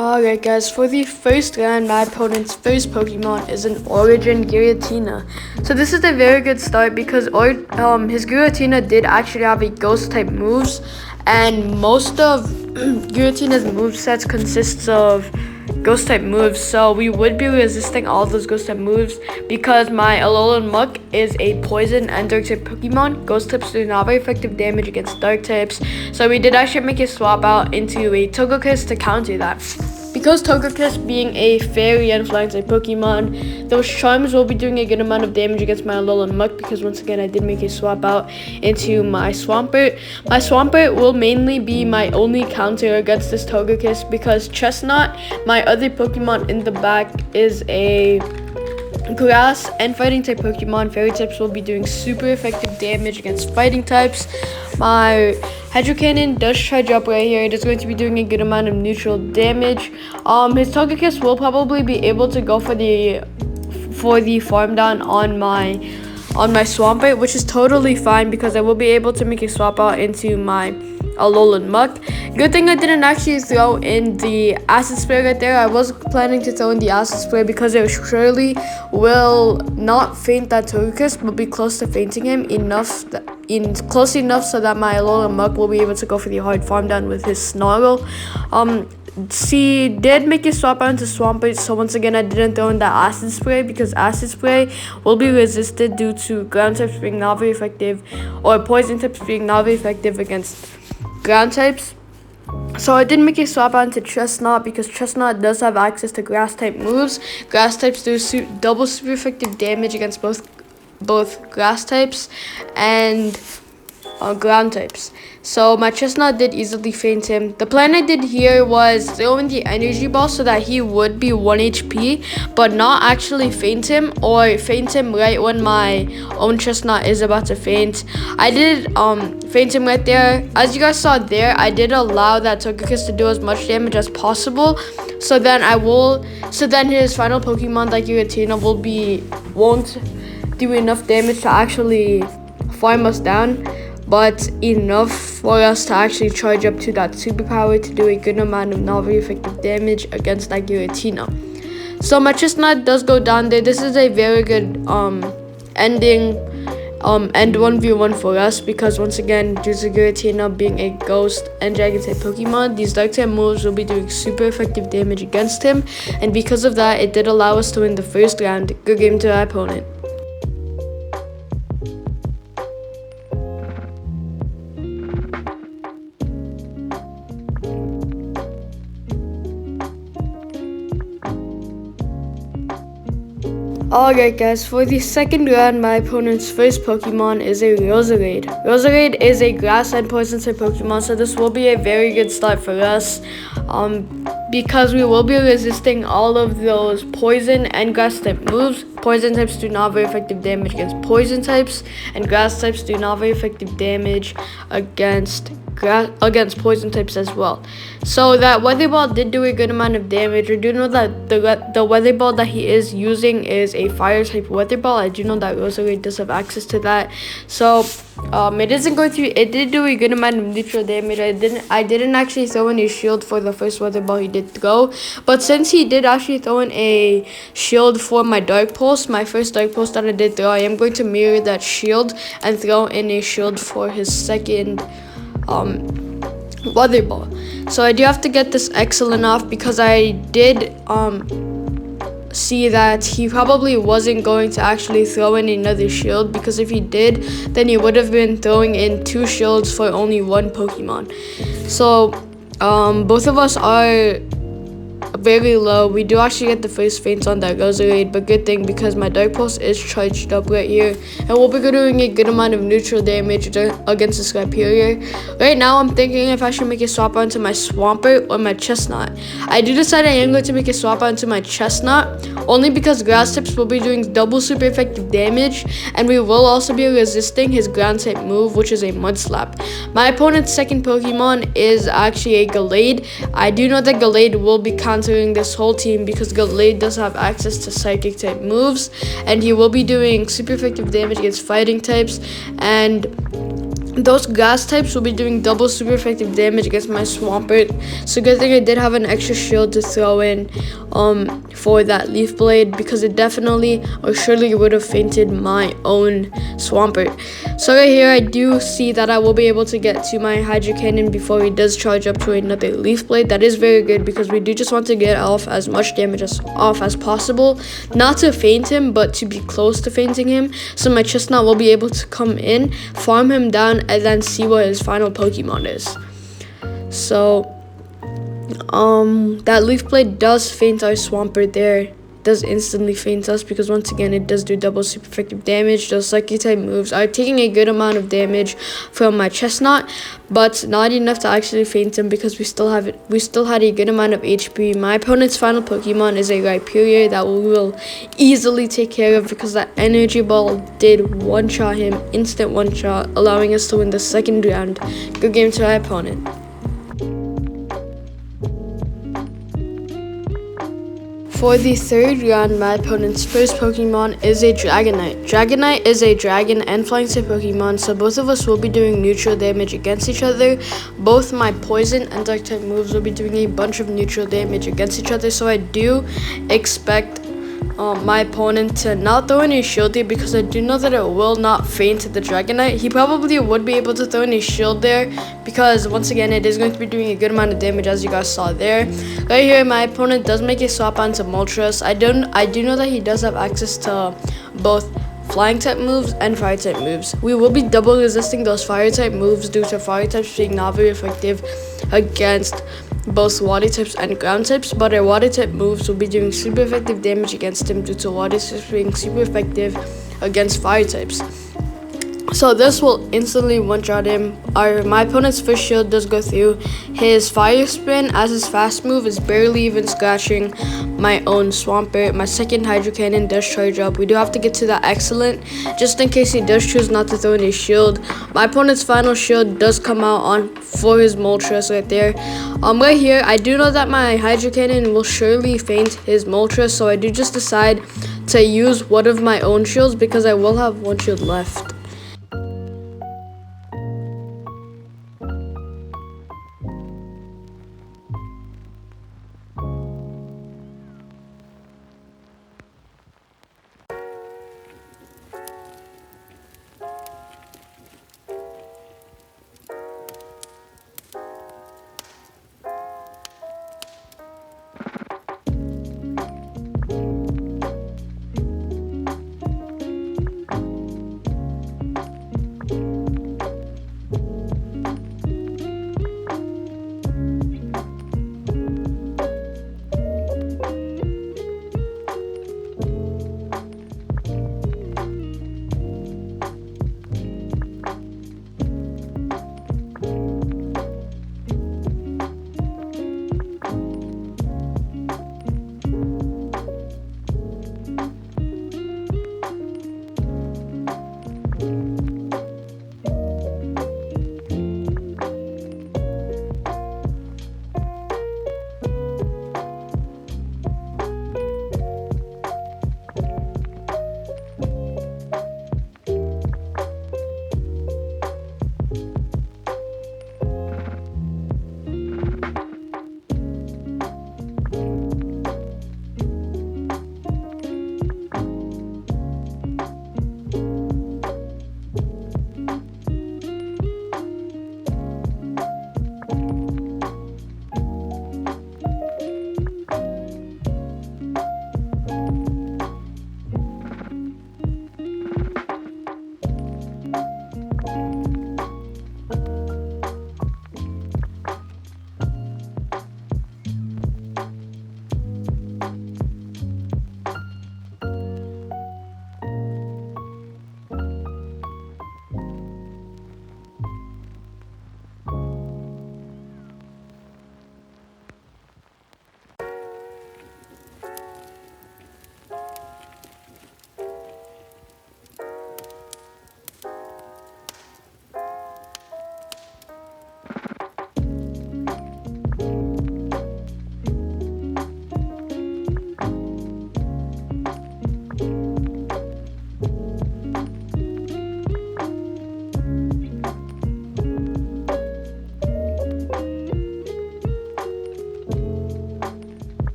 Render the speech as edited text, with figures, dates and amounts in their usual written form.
Alright guys, for the first round, my opponent's first Pokemon is an Origin Giratina. So this is a very good start because his Giratina did actually have a Ghost type moves, and most of Giratina's movesets consists of Ghost type moves, so we would be resisting all those Ghost type moves because my Alolan Muck is a Poison and Dark type Pokemon. Ghost types do not have effective damage against Dark types, so we did actually make a swap out into a Togekiss to counter that. Because Togekiss being a Fairy and Flying type Pokemon, those charms will be doing a good amount of damage against my Alolan Muck because once again I did make a swap out into my Swampert. My Swampert will mainly be my only counter against this Togekiss because Chestnut, my other Pokemon in the back, is a Grass and Fighting type Pokemon. Fairy types will be doing super effective damage against Fighting types. My Hydro Cannon does charge up right here. It is going to be doing a good amount of neutral damage. His Togekiss will probably be able to go for the farm down on my Swampert, which is totally fine because I will be able to make a swap out into my Alolan Muck. Good thing I didn't actually throw in the Acid Spray right there. I was planning to throw in the Acid Spray because it surely will not faint that Togekiss, but be close to fainting him close enough so that my Alolan Muck will be able to go for the hard farm down with his Snarl. She did make a swap out into Swampert, so once again I didn't throw in that Acid Spray because Acid Spray will be resisted due to ground types being not very effective, or poison types being not very effective against ground types. So I did make a swap out into Chestnut because Chestnut does have access to grass type moves. Grass types do double super effective damage against both grass types and ground types. So my Chestnut did easily faint him. The plan I did here was throw in the Energy Ball so that he would be 1 HP, but not actually faint him, or faint him right when my own Chestnut is about to faint. I did faint him right there. As you guys saw there, I did allow that Togekiss to do as much damage as possible. So then his final Pokemon, like Giratina, won't do enough damage to actually farm us down, but enough for us to actually charge up to that superpower to do a good amount of not very effective damage against that Giratina. So my Chestnut does go down there. This is a very good end 1v1 for us because once again, due to Giratina being a Ghost and Dragon type Pokemon, these Dark type moves will be doing super effective damage against him, and because of that, it did allow us to win the first round. Good game to our opponent. Alright guys, for the second round, my opponent's first Pokemon is a Roserade. Roserade is a Grass and Poison type Pokemon, so this will be a very good start for us because we will be resisting all of those Poison and Grass type moves. Poison types do not have very effective damage against Poison types, and Grass types do not have very effective damage against Poison types as well. So that Weather Ball did do a good amount of damage. I do know that the Weather Ball that he is using is a Fire type Weather Ball. I do know that Roserade does have access to that. So it did do a good amount of neutral damage. I didn't actually throw in a shield for the first Weather Ball he did throw, but since he did actually throw in a shield for my Dark Pulse, my first Dark Pulse that I did throw, I am going to mirror that shield and throw in a shield for his second Weather Ball. So I do have to get this excellent off because I did see that he probably wasn't going to actually throw in another shield, because if he did, then he would have been throwing in 2 shields for only 1 Pokemon. So both of us are very low. We do actually get the first faints on that Roserade, but good thing because my Dark Pulse is charged up right here, and we'll be doing a good amount of neutral damage against this Rhyperior. Right now, I'm thinking if I should make a swap out into my Swampert or my Chestnut. I do decide I am going to make a swap out into my Chestnut, only because Grass types will be doing double super effective damage, and we will also be resisting his ground type move, which is a Mud Slap. My opponent's second Pokemon is actually a Gallade. I do know that Gallade will be countering this whole team because Gallade does have access to Psychic type moves, and he will be doing super effective damage against Fighting types, and those grass types will be doing double super effective damage against my Swampert. So good thing I did have an extra shield to throw in for that Leaf Blade, because it definitely or surely would have fainted my own Swampert. So right here I do see that I will be able to get to my Hydro Cannon before he does charge up to another Leaf Blade. That is very good, because we do just want to get off as much damage as possible. Not to faint him, but to be close to fainting him. So my Chestnut will be able to come in, farm him down, and then see what his final Pokemon is. So that Leaf Blade does faint our Swampert there. Does instantly faint us, because once again it does do double super effective damage. Those psychic type moves are taking a good amount of damage from my Chestnut, but not enough to actually faint him, because we still had a good amount of HP. My opponent's final Pokemon is a Rhyperior that we will easily take care of, because that Energy Ball did one-shot him, instant one-shot, allowing us to win the second round. Good game to our opponent. For the third round, my opponent's first Pokemon is a Dragonite. Dragonite is a dragon and flying type Pokemon, so both of us will be doing neutral damage against each other. Both my poison and dark type moves will be doing a bunch of neutral damage against each other, so I do expect my opponent to not throw any shield here, because I do know that it will not faint the Dragonite. He probably would be able to throw any shield there, because once again it is going to be doing a good amount of damage, as you guys saw there. Right here my opponent does make a swap onto Moltres. I do know that he does have access to both flying type moves and fire type moves. We will be double resisting those fire type moves due to fire types being not very effective against both water types and ground types, but our water type moves will be doing super effective damage against him due to water types being super effective against fire types. So this will instantly one-shot him. My opponent's first shield does go through. His Fire Spin as his fast move is barely even scratching my own Swampert. My second Hydro Cannon does charge up. We do have to get to that Excellent, just in case he does choose not to throw any shield. My opponent's final shield does come out on for his Moltres right there. Right here, I do know that my Hydro Cannon will surely faint his Moltres, so I do just decide to use one of my own shields, because I will have one shield left.